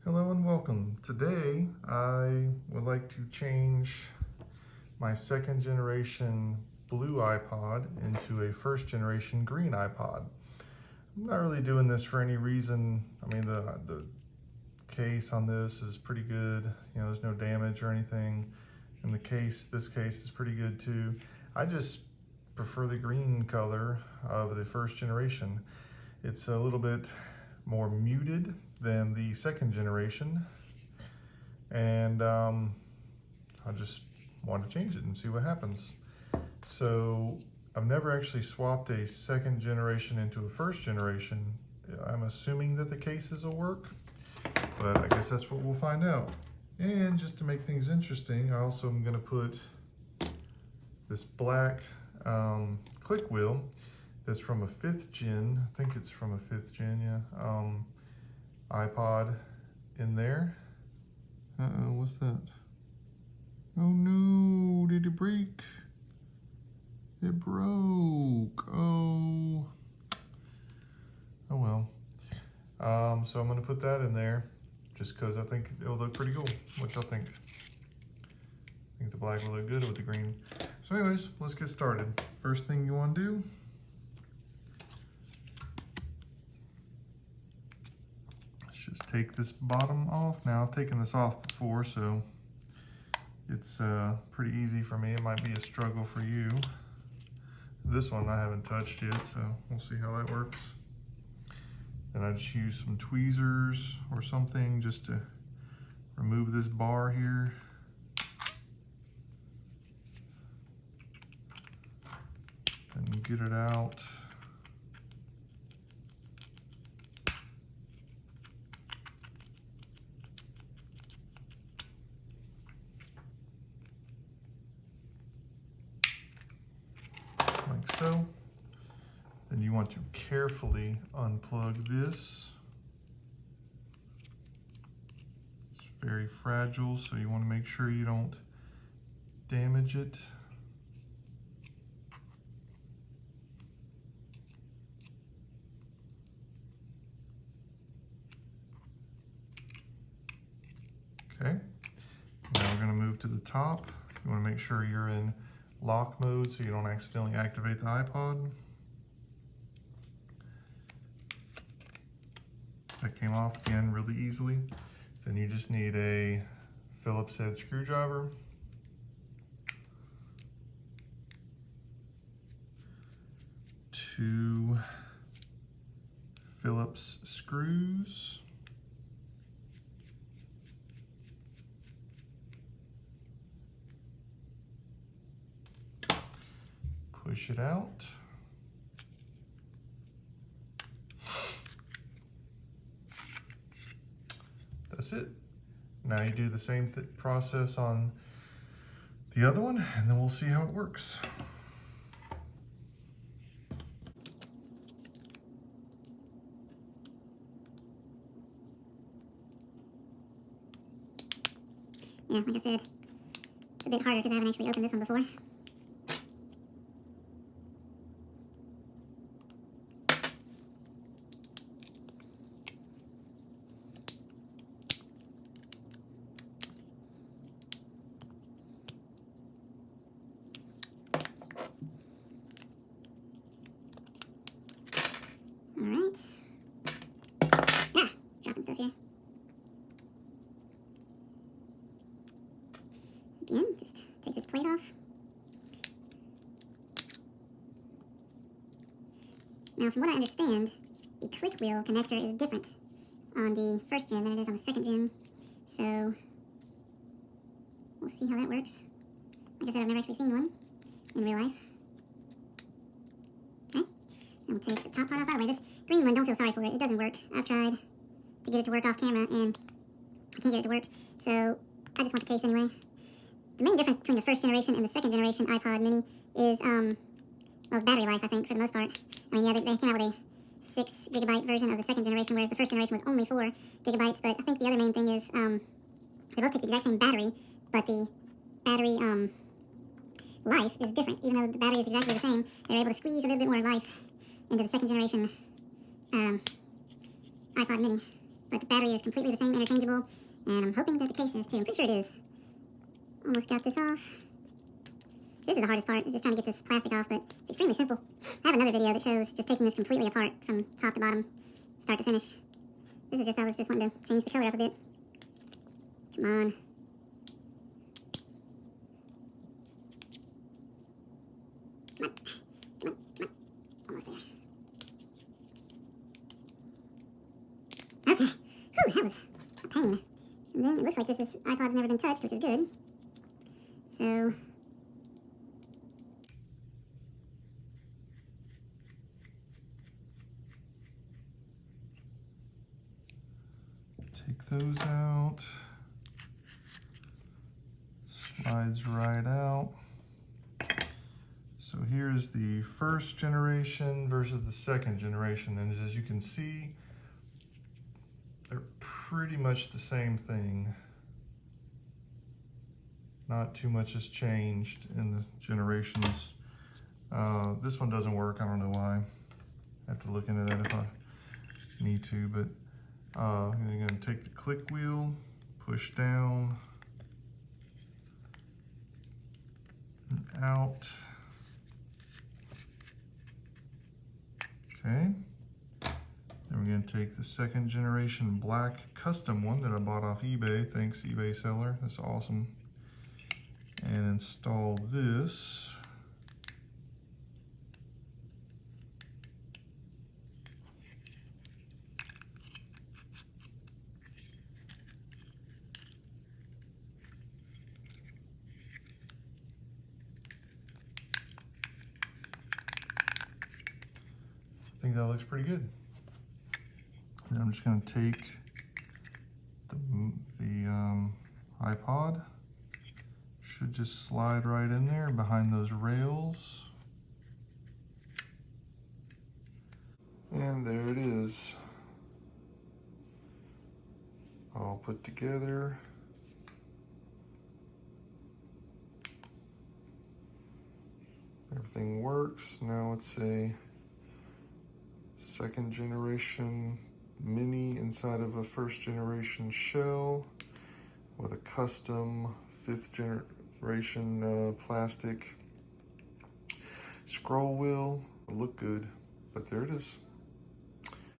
Hello and welcome. Today I would like to change my second generation blue iPod into a first generation green iPod. I'm not really doing this for any reason. I mean, the case on this is pretty good. You know, there's no damage or anything. And this case is pretty good too. I just prefer the green color of the first generation. It's a little bit more muted than the second generation, and I just want to change it and see what happens. So I've never actually swapped a second generation into a first generation. I'm assuming that the cases will work, but I guess that's what we'll find out. And just to make things interesting, I also am going to put this black click wheel that's from a 5th gen, I think it's from a 5th gen, yeah, iPod in there. Uh-oh, what's that? Oh no, did it break? It broke, oh well. So I'm gonna put that in there just cause I think it'll look pretty cool. What y'all think? I think the black will look good with the green. So anyways, let's get started. First thing you wanna do, just take this bottom off. Now I've taken this off before, so it's pretty easy for me. It might be a struggle for you. This one I haven't touched yet, so we'll see how that works. Then I just use some tweezers or something just to remove this bar here. And get it out. Like so. Then you want to carefully unplug this. It's very fragile, so you want to make sure you don't damage it. Okay, now we're going to move to the top. You want to make sure you're in lock mode so you don't accidentally activate the iPod. That came off again really easily. Then you just need a Phillips head screwdriver. Two Phillips screws. Push it out. That's it. Now you do the same process on the other one, and then we'll see how it works. Yeah, like I said, it's a bit harder because I haven't actually opened this one before. Alright. Ah! Dropping stuff here. Again, just take this plate off. Now, from what I understand, the click wheel connector is different on the first gen than it is on the second gen. So, we'll see how that works. Like I said, I've never actually seen one in real life. Okay, and we'll take the top part off. By the way, this green one, don't feel sorry for it. It doesn't work. I've tried to get it to work off camera, and I can't get it to work. So, I just want the case anyway. The main difference between the first generation and the second generation iPod mini is, well, it's battery life, I think, for the most part. I mean, yeah, they came out with a 6 gigabyte version of the second generation, whereas the first generation was only 4 gigabytes. But I think the other main thing is, they both take the exact same battery, but the battery, life is different. Even though the battery is exactly the same, they're able to squeeze a little bit more life into the second generation, iPod mini. but the battery is completely the same, interchangeable, and I'm hoping that the case is too. I'm pretty sure it is. Almost got this off. This is the hardest part, is just trying to get this plastic off, but it's extremely simple. I have another video that shows just taking this completely apart from top to bottom, start to finish. This is just, I was just wanting to change the color up a bit. Come on. Come on. Come on. Come on. Almost there. Okay. Whew, that was a pain. And then it looks like this iPod's never been touched, which is good. So... take those out. Slides right out. So here's the first generation versus the second generation, and as you can see, they're pretty much the same thing. Not too much has changed in the generations. This one doesn't work, I don't know why. I have to look into that if I need to, but I'm going to take the click wheel, push down, and out. Okay. Then we're going to take the second generation black custom one that I bought off eBay. Thanks, eBay seller. That's awesome. And install this. I think that looks pretty good. And I'm just going to take the iPod. Should just slide right in there behind those rails. And there it is. All put together. Everything works. Now it's a second generation mini inside of a first generation shell with a custom fifth generation plastic scroll wheel. It'll look good, but there it is.